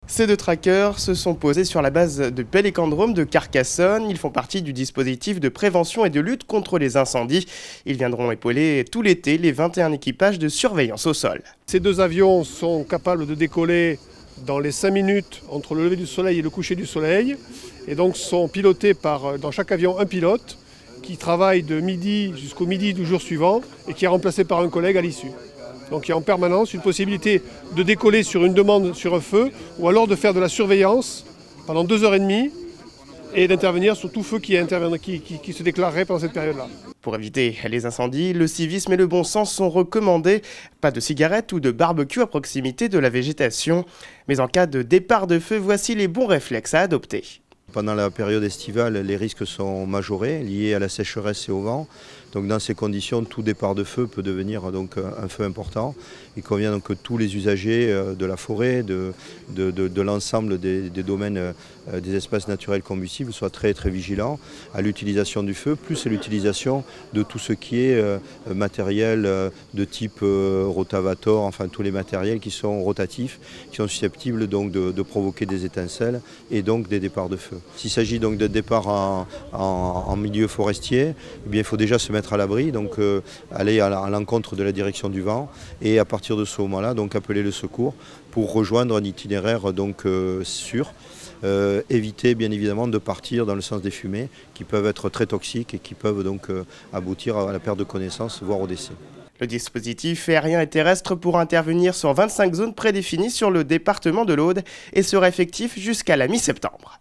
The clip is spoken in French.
Ces deux trackers se sont posés sur la base de Pélécandrome de Carcassonne. Ils font partie du dispositif de prévention et de lutte contre les incendies. Ils viendront épauler tout l'été les 21 équipages de surveillance au sol. Ces deux avions sont capables de décoller dans les 5 minutes entre le lever du soleil et le coucher du soleil. Et donc sont pilotés par, dans chaque avion, un pilote qui travaille de midi jusqu'au midi du jour suivant et qui est remplacé par un collègue à l'issue. Donc il y a en permanence une possibilité de décoller sur une demande sur un feu ou alors de faire de la surveillance pendant 2h30 et d'intervenir sur tout feu qui se déclarerait pendant cette période-là. Pour éviter les incendies, le civisme et le bon sens sont recommandés. Pas de cigarettes ou de barbecue à proximité de la végétation. Mais en cas de départ de feu, voici les bons réflexes à adopter. Pendant la période estivale, les risques sont majorés, liés à la sécheresse et au vent. Donc dans ces conditions, tout départ de feu peut devenir donc un feu important. Il convient donc que tous les usagers de la forêt, de l'ensemble des domaines des espaces naturels combustibles soient très vigilants à l'utilisation du feu, plus à l'utilisation de tout ce qui est matériel de type rotavator, enfin tous les matériels qui sont rotatifs, qui sont susceptibles donc de provoquer des étincelles et donc des départs de feu. S'il s'agit donc de départ en milieu forestier, eh bien, il faut déjà se mettre à l'abri, donc aller à l'encontre de la direction du vent et à partir de ce moment-là, donc appeler le secours pour rejoindre un itinéraire donc sûr. Éviter bien évidemment de partir dans le sens des fumées qui peuvent être très toxiques et qui peuvent donc aboutir à la perte de connaissance, voire au décès. Le dispositif aérien et terrestre pourra intervenir sur 25 zones prédéfinies sur le département de l'Aude et sera effectif jusqu'à la mi-septembre.